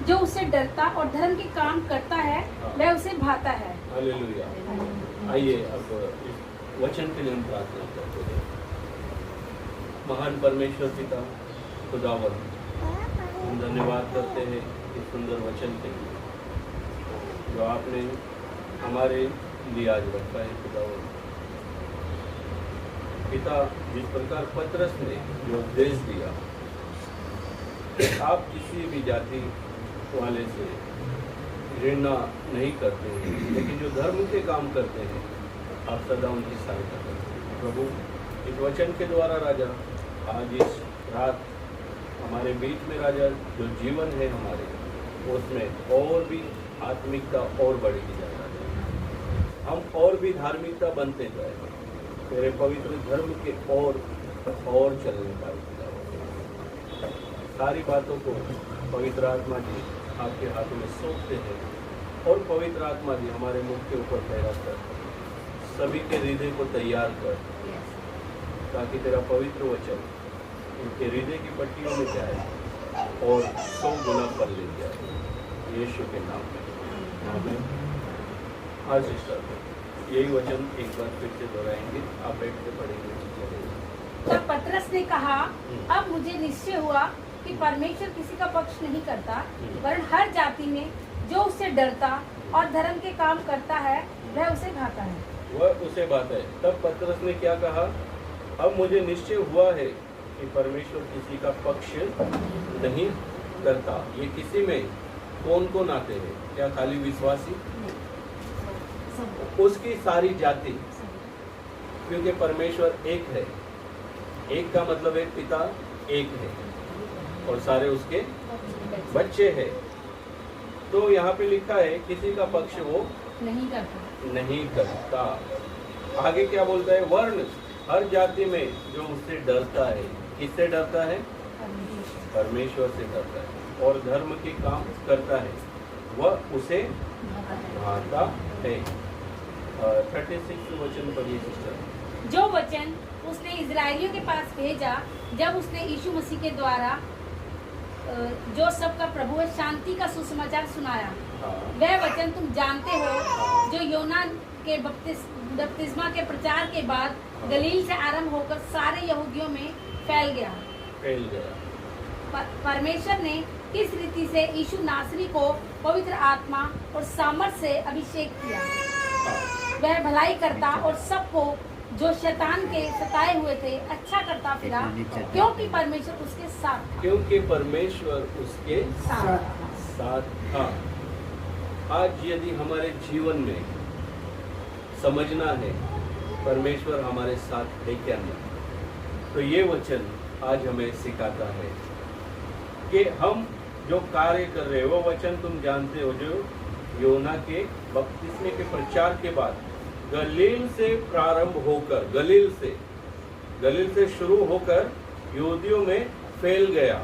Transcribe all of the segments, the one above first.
जो उससे डरता और धर्म के काम करता है वह उसे भाता है। हालेलुया। आइए अब इस वचन के लिए हम प्रार्थना करते हैं। महान परमेश्वर पिता खुदावन, हम धन्यवाद करते हैं इस सुंदर वचन के लिए जो आपने हमारे लिए आज रखा है। खुदावन पिता, जिस प्रकार पतरस ने जो उपदेश दिया, आप किसी भी जाति वाले से घृणा नहीं करते हैं, लेकिन जो धर्म के काम करते हैं आप सदा उनकी सहायता करते हैं। प्रभु, इस वचन के द्वारा राजा आज इस रात हमारे बीच में राजा जो जीवन है हमारे, उसमें और भी आत्मिकता और बढ़ेगी जाए राजा। हम और भी धार्मिकता बनते जाए, तेरे पवित्र धर्म के और चलने पाए। सारी बातों को पवित्र आत्मा जी आपके हाथों में सौंपते हैं और पवित्र आत्मा जी हमारे मुख के ऊपर ठहरा कर सभी के हृदय को तैयार कर, ताकि तेरा पवित्र वचन उनके हृदय की पट्टियों में जाए और 100 गुना फल ले जाए, यीशु के नाम में आमीन। आशीष करते यही वचन एक बार फिर से दोहराएंगे, आप बैठ के पढ़ेंगे। तब पतरस ने कहा, अब मुझे निश्चय हुआ कि परमेश्वर किसी का पक्ष नहीं करता, वरन हर जाति में जो उससे डरता और धर्म के काम करता है वह उसे भाता है। वह उसे भाता है। तब पतरस ने क्या कहा? अब मुझे निश्चय हुआ है कि परमेश्वर किसी का पक्ष नहीं करता। ये किसी में कौन कौन आते हैं? क्या खाली विश्वासी? उसकी सारी जाति, क्योंकि परमेश्वर एक है। एक का मतलब है पिता एक है और सारे उसके बच्चे हैं। तो यहाँ पे लिखा है किसी का पक्ष वो नहीं करता। आगे क्या बोलता है? वर्ण हर जाति में जो उससे डरता है। किससे डरता है? परमेश्वर से डरता है और धर्म के काम करता है, वह उसे भाता है। 36 वचन पढ़िए सिस्टर। जो वचन उसने इजराइलियों के पास भेजा जब उसने यीशु मसीह के द्वारा जो सबका प्रभु है शांति का सुसमाचार सुनाया, वह वचन तुम जानते हो, जो योना के बपतिस्मा के प्रचार के बाद गलील से आरंभ होकर सारे यहूदियों में फैल गया। परमेश्वर ने किस रीति से यीशु नासरी को पवित्र आत्मा और सामर्थ से अभिषेक किया। वह भलाई करता और सबको जो शैतान के सताए हुए थे अच्छा करता फिरा, क्योंकि परमेश्वर उसके साथ था। क्योंकि परमेश्वर उसके साथ था। आज यदि हमारे जीवन में समझना है परमेश्वर हमारे साथ है क्या नहीं, तो ये वचन आज हमें सिखाता है कि हम जो कार्य कर रहे हैं वो वचन तुम जानते हो, जो योना के बपतिस्मे के प्रचार के बाद गलील से प्रारंभ होकर, गलील से शुरू होकर यहूदियों में फैल गया।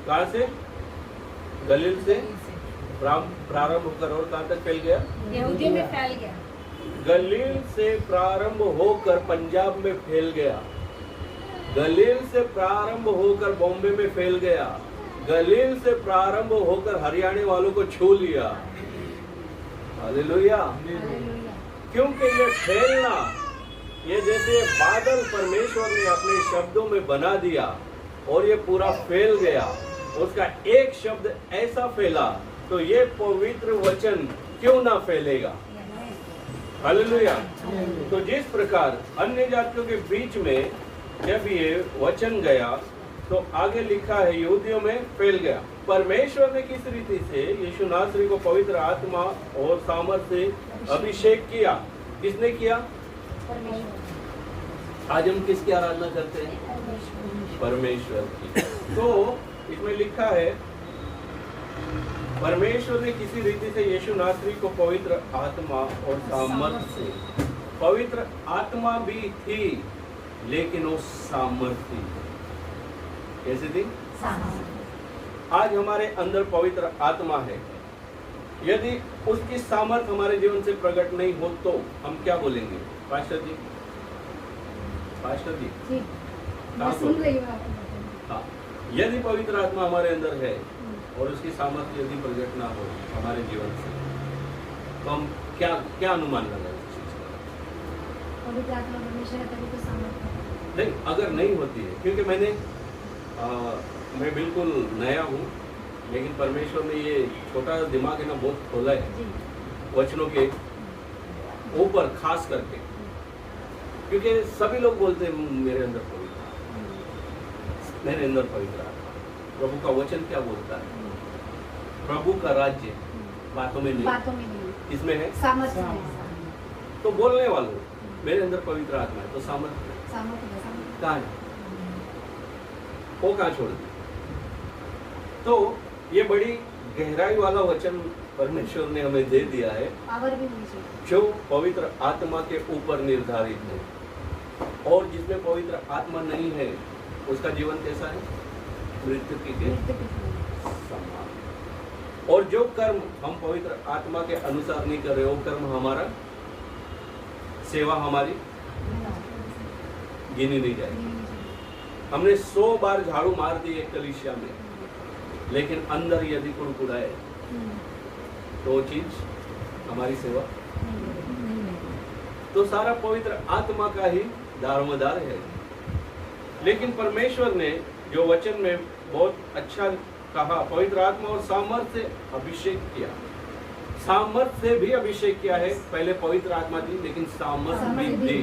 कहाँ से? गलील से प्रारंभ होकर और कहाँ तक फैल गया? यहूदियों में फैल गया। गलील से प्रारंभ होकर पंजाब में फैल गया। गलील से प्रारंभ होकर बॉम्बे में फैल गया। गलील से प्रारंभ होकर हरियाणा वालों को छू लिया। हालेलुया। क्योंकि ये फैलना, ये जैसे बादल परमेश्वर ने अपने शब्दों में बना दिया और ये पूरा फैल गया, उसका एक शब्द ऐसा फैला, तो ये पवित्र वचन क्यों ना फैलेगा? हालेलुया। तो जिस प्रकार अन्य जातियों के बीच में जब ये वचन गया, तो आगे लिखा है यहूदियों में फैल गया। परमेश्वर ने किस रीति से यीशु नासरी को पवित्र आत्मा और सामर्थ से अभिषेक किया? किसने किया? आज हम किसकी आराधना करते हैं? परमेश्वर की। तो इसमें लिखा है परमेश्वर ने किसी रीति से यीशु नासरी को पवित्र आत्मा और सामर्थ से, पवित्र आत्मा भी थी लेकिन वो सामर्थ थी। कैसे थी? आज हमारे अंदर पवित्र आत्मा है, यदि उसकी सामर्थ हमारे जीवन से प्रकट नहीं हो तो हम क्या बोलेंगे? पास्टर जी, मैं सुन रही हूँ। हाँ, यदि पवित्र आत्मा हमारे अंदर है और उसकी सामर्थ्य यदि प्रकट ना हो हमारे जीवन से, तो हम क्या क्या अनुमान लगाए उस चीज का? पवित्र आत्मा परमेश्वर है तभी तो सामर्थ्य है। नहीं, अगर नहीं होती है, क्योंकि मैं बिल्कुल नया हूँ, लेकिन परमेश्वर ने ये छोटा दिमाग है ना बहुत खोला है जी। वचनों के ऊपर खास करके, क्योंकि सभी लोग बोलते हैं मेरे अंदर पवित्र आत्मा, मेरे अंदर पवित्र आत्मा। प्रभु का वचन क्या बोलता है? प्रभु का राज्य बातों में बातों नहीं, में नहीं, इसमें है सामर्थ्य है। तो बोलने वालों मेरे अंदर पवित्र आत्मा है, तो सामर्थ्य सामर्थ्य कहाँ है? वो कहाँ छोड़ दी? तो ये बड़ी गहराई वाला वचन परमेश्वर ने हमें दे दिया है, पावर भी नहीं चाहिए। जो पवित्र आत्मा के ऊपर निर्धारित है। और जिसमें पवित्र आत्मा नहीं है उसका जीवन कैसा है? मृत्यु के समान। और जो कर्म हम पवित्र आत्मा के अनुसार नहीं कर रहे, वो कर्म हमारा, सेवा हमारी गिनी नहीं जाएगी। हमने 100 बार झाड़ू मार दी एक कलीसिया में, लेकिन अंदर यदि कुड़कुड़ाए तो वो चीज हमारी सेवा, तो सारा पवित्र आत्मा का ही दारोमदार है। लेकिन परमेश्वर ने जो वचन में बहुत अच्छा कहा, पवित्र आत्मा और सामर्थ्य से अभिषेक किया। सामर्थ्य से भी अभिषेक किया है, पहले पवित्र आत्मा दी लेकिन सामर्थ्य भी दी।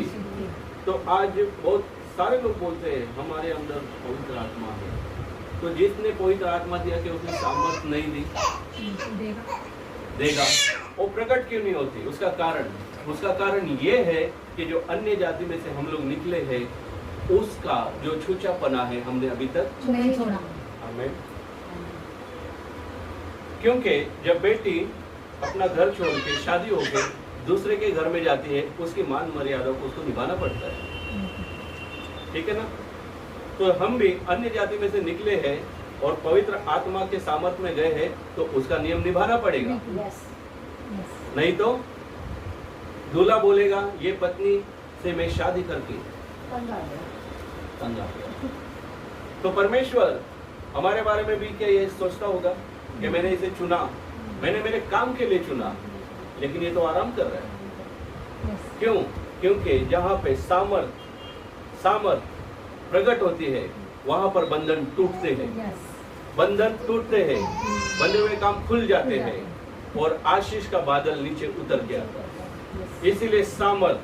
तो आज बहुत सारे लोग बोलते हैं हमारे अंदर पवित्र आत्मा है, तो जिसने पवित्र आत्मा दिया कि उसने सामर्थ्य नहीं दी, देगा, वो प्रकट क्यों नहीं होती? उसका कारण ये है कि जो अन्य जाति में से हम लोग निकले हैं, उसका जो छूछापना है हमने अभी तक नहीं छोड़ा। हमें, क्योंकि जब बेटी अपना घर छोड़ के शादी होकर दूसरे के घर में जाती है, उसकी मान मर्यादा को उसको निभाना पड़ता है, ठीक है ना? तो हम भी अन्य जाति में से निकले हैं और पवित्र आत्मा के सामर्थ्य में गए हैं, तो उसका नियम निभाना पड़ेगा। नहीं तो दूल्हा बोलेगा ये पत्नी से मैं शादी करके तंगा गया। तो परमेश्वर हमारे बारे में भी क्या ये सोचता होगा कि मैंने इसे चुना, मैंने मेरे काम के लिए चुना, लेकिन ये तो आराम कर रहा है। क्यों? क्योंकि जहाँ पे सामर्थ प्रकट होती है, वहां पर बंधन टूटते हैं, बंधन टूटते हैं, बंधे हुए काम खुल जाते हैं और आशीष का बादल नीचे उतर गया। इसीलिए सामर्थ,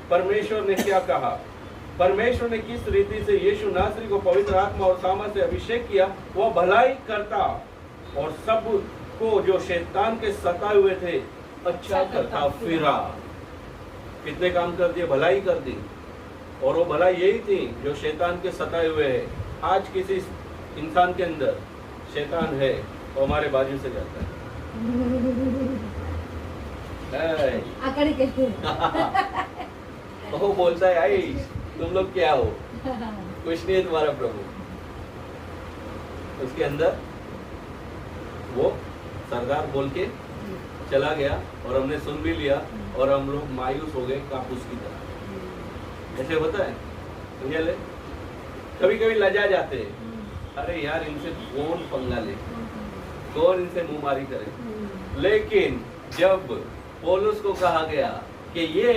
परमेश्वर ने क्या कहा? परमेश्वर ने किस रीति से यीशु नासरी को पवित्र आत्मा और सामर्थ से अभिषेक किया? वह भलाई करता और सब को जो शैतान के सताए हुए थे अच्छा करता फिरा। कितने काम कर दिए? भलाई कर दी। और वो भलाई यही थी जो शैतान के सताए हुए है। आज किसी इंसान के अंदर शैतान है तो हमारे बाजू से जाता है। वो बोलता है आई तुम लोग क्या हो, कुछ नहीं है तुम्हारा प्रभु। उसके अंदर वो सरदार बोल के चला गया और हमने सुन भी लिया और हम लोग मायूस हो गए कापूस की तरह। ऐसे होता है, समझा ले? कभी कभी लजा जाते हैं, अरे यार इनसे कौन पंगा ले, कौन इनसे मुंहमारी करे। लेकिन जब पौलुस को कहा गया कि ये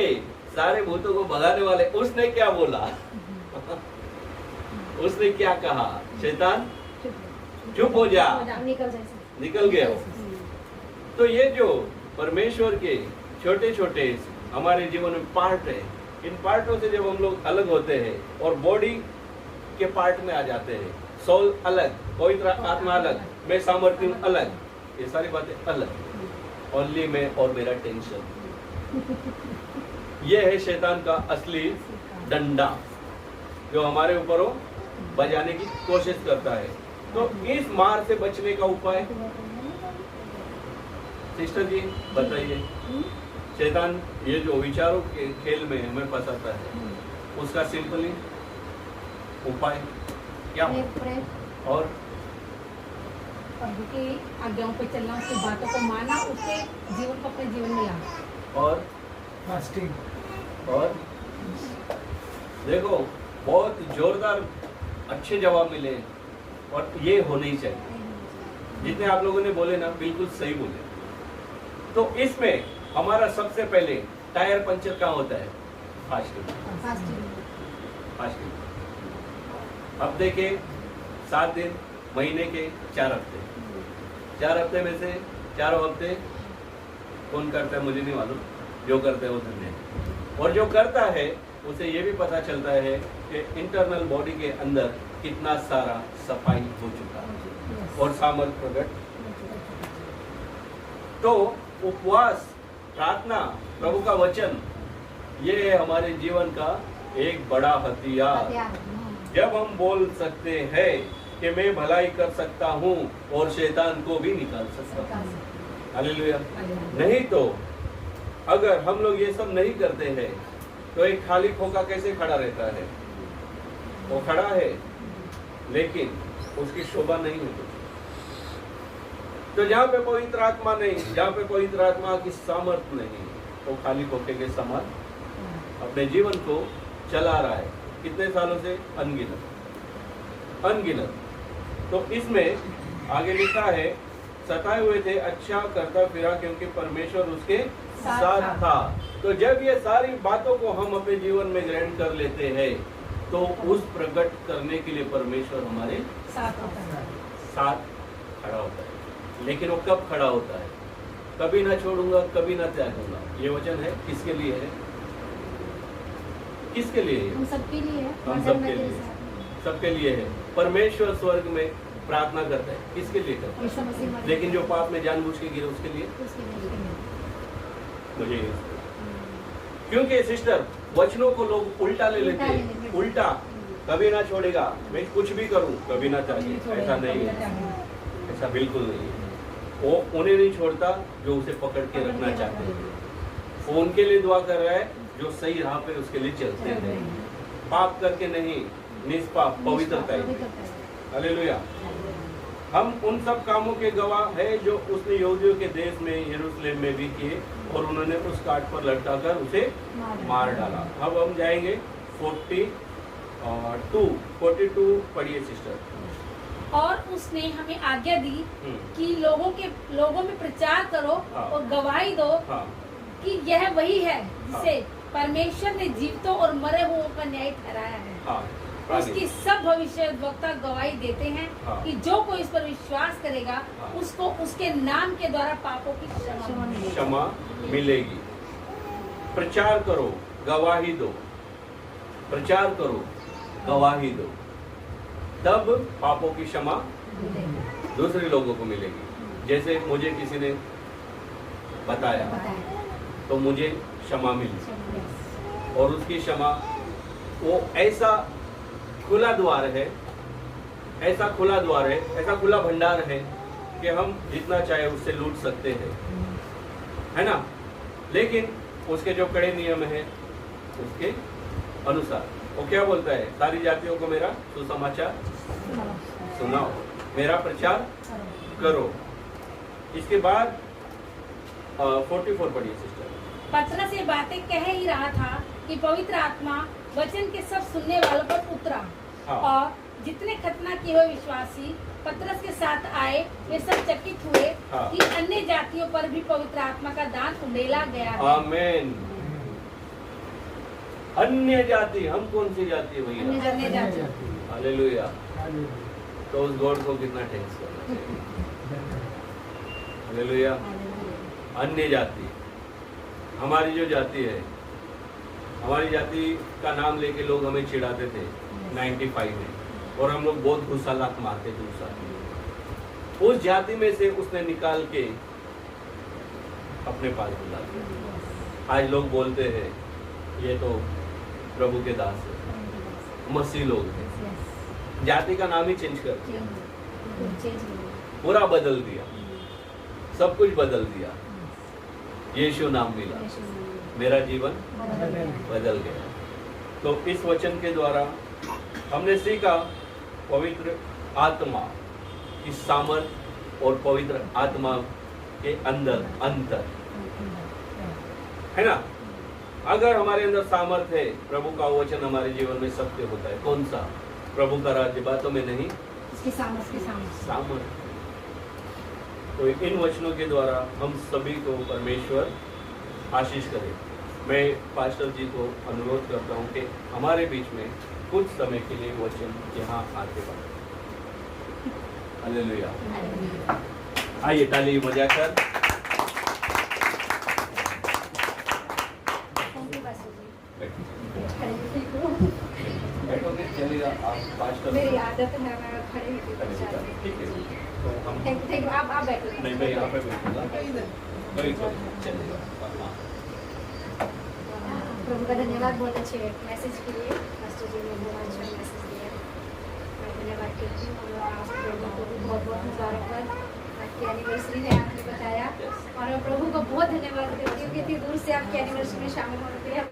सारे भूतों को भगाने वाले, उसने क्या बोला? उसने क्या कहा? शैतान चुप हो जा, निकल गया। तो ये जो परमेश्वर के छोटे छोटे हमारे जीवन में पार्ट है, इन पार्टों से जब हम लोग अलग होते हैं और बॉडी के पार्ट में आ जाते हैं, सोल अलग, पवित्र आत्मा अलग, मैं सामर्थ्य अलग, ये सारी बातें अलग, ओनली मैं और मेरा टेंशन। ये है शैतान का असली डंडा जो हमारे ऊपर वो बजाने की कोशिश करता है। तो इस मार से बचने का उपाय सिस्टर जी बताइए। शैतान ये जो विचारों के खेल में हमें फंसाता है, उसका सिंपली उपाय क्या हो? और प्रभु की आज्ञाओं पर चलना, उसकी बातों को मानना, उसके जीवन को अपने जीवन में लाना और फास्टिंग। और देखो बहुत जोरदार अच्छे जवाब मिले और ये होने ही चाहिए। जितने आप लोगों ने बोले ना बिल्कुल सही बोले। तो इसमें हमारा सबसे पहले टायर पंचर कहाँ होता है? फास्टिंग। फास्टिंग हफ्ते के 7 दिन, महीने के 4 हफ्ते। 4 हफ्ते में से 4 हफ्ते कौन करता है मुझे नहीं मालूम, जो करते हैं वो धन्य है। और जो करता है उसे ये भी पता चलता है कि इंटरनल बॉडी के अंदर कितना सारा सफाई हो चुका है और सामर्थ्य प्रकट। तो उपवास, प्रार्थना, प्रभु का वचन, ये है हमारे जीवन का एक बड़ा हथियार। जब हम बोल सकते हैं कि मैं भलाई कर सकता हूँ और शैतान को भी निकाल सकता हूँ। हालेलुया। नहीं तो अगर हम लोग ये सब नहीं करते हैं तो एक खाली खोखा कैसे खड़ा रहता है? वो खड़ा है लेकिन उसकी शोभा नहीं है। तो जहाँ पे पवित्र आत्मा नहीं, जहाँ पे पवित्र आत्मा की सामर्थ्य नहीं, वो खाली खोखे के समान अपने जीवन को चला रहा है। कितने सालों से? अनगिनत अनगिनत। तो इसमें आगे लिखा है, सताए हुए थे, अच्छा करता फिरा क्योंकि परमेश्वर उसके साथ था। तो जब ये सारी बातों को हम अपने जीवन में ग्रहण कर लेते हैं तो उस प्रकट करने के लिए परमेश्वर हमारे साथ खड़ा होता है। लेकिन वो कब खड़ा होता है? कभी ना छोड़ूंगा, कभी ना त्यागूंगा। ये वचन है किसके लिए है? किसके लिए है? हम सबके लिए है। हम सबके लिए, सबके लिए है। परमेश्वर स्वर्ग में प्रार्थना करता है, किसके लिए करता है? लेकिन जो पाप में जानबूझ के गिरे उसके लिए मुझे, क्योंकि सिस्टर वचनों को लोग उल्टा ले लेते हैं। उल्टा, कभी ना छोड़ेगा, मैं कुछ भी करूं कभी ना त्यागे। ऐसा नहीं है, ऐसा बिल्कुल नहीं है। वो उन्हें नहीं छोड़ता जो उसे पकड़ के रखना चाहते हैं। वो उनके लिए दुआ कर रहा है जो सही राह पे उसके लिए चलते हैं, पाप करके नहीं, निष्पाप पवित्रता है। हालेलुया। हम उन सब कामों के गवाह है जो उसने यहूदियों के देश में यरूशलेम में भी किए और उन्होंने उस काट पर लटकाकर उसे मार डाला। अब हम जाएंगे 42 पढ़िए सिस्टर। और उसने हमें आज्ञा दी कि लोगों में प्रचार करो और गवाही दो कि यह वही है जिसे परमेश्वर ने जीवितों और मरे हुओं का न्याय ठहराया है। उसकी सब भविष्यद्वक्ता गवाही देते हैं कि जो कोई इस पर विश्वास करेगा उसको उसके नाम के द्वारा पापों की क्षमा मिलेगी। प्रचार करो, गवाही दो, प्रचार करो, गवाही दो, तब पापों की क्षमा दूसरे लोगों को मिलेगी। जैसे मुझे किसी ने बताया तो मुझे क्षमा मिली और उसकी क्षमा वो ऐसा खुला द्वार है, ऐसा खुला द्वार है, ऐसा खुला भंडार है कि हम जितना चाहे उससे लूट सकते हैं, है ना। लेकिन उसके जो कड़े नियम है उसके अनुसार वो क्या बोलता है? सारी जातियों को मेरा सुसमाचार सुनाओ, मेरा प्रचार करो। इसके बाद 44 पढ़िए सिस्टर। पतरस ये बातें कह ही रहा था कि पवित्र आत्मा वचन के सब सुनने वालों पर उतरा और जितने खतना किए हुए विश्वासी पतरस के साथ आए वे सब चकित हुए कि अन्य जातियों पर भी पवित्र आत्मा का दान उंडेला गया है। आमीन। अन्य जाति, हम कौन सी जाति है भैया? अन्य जाति। हालेलुया। तो उस गॉड को कितना थैंक्स करना चाहिए। हालेलुया। अन्य जाति, हमारी जो जाति है, हमारी जाति का नाम लेके लोग हमें चिढ़ाते थे 95 में, और हम लोग बहुत गुस्सा लात मारते थे उस उस जाति में से उसने निकाल के अपने पास बुला दिया। आज लोग बोलते हैं ये तो प्रभु के दास है, मसीह लोग हैं। जाति का नाम ही चेंज कर दिया, पूरा बदल दिया, सब कुछ बदल दिया। यीशु नाम मिला, मेरा जीवन बदल गया। तो इस वचन के द्वारा हमने सीखा पवित्र आत्मा की सामर्थ और पवित्र आत्मा के अंदर अंतर, है ना। अगर हमारे अंदर सामर्थ है, प्रभु का वचन हमारे जीवन में सत्य होता है। कौन सा? प्रभु का राज्य बातों में नहीं, सामर्थ। तो इन वचनों के द्वारा हम सभी को परमेश्वर आशीष करे। मैं पास्टर जी को अनुरोध करता हूँ कि हमारे बीच में कुछ समय के लिए वचन यहाँ आगे बढ़े। हालेलुया। आइए ताली बजाकर। बैठोगे चलेगा, आप पास्टर मेरी आदत है मैं खड़े होकर ठीक है। तो हम थैंक यू आप बैठो। नहीं, मैं यहाँ पे बैठूंगा। नहीं, चलेगा। हाँ। प्रभु का धन्यवाद बहुत अच्छे मैसेज के लिए। पास्टर जी ने बहुत अच्छा मैसेज दिया, मैं धन्यवाद करती हूँ। और आप लोगों को भी बहुत बहुत मुबारकबाद, आपकी एनिवर्सरी है आपने बताया, और मैं प्रभु को बहुत धन्यवाद करती हूँ कि इतनी दूर से आपकी एनिवर्सरी में शामिल होते हैं।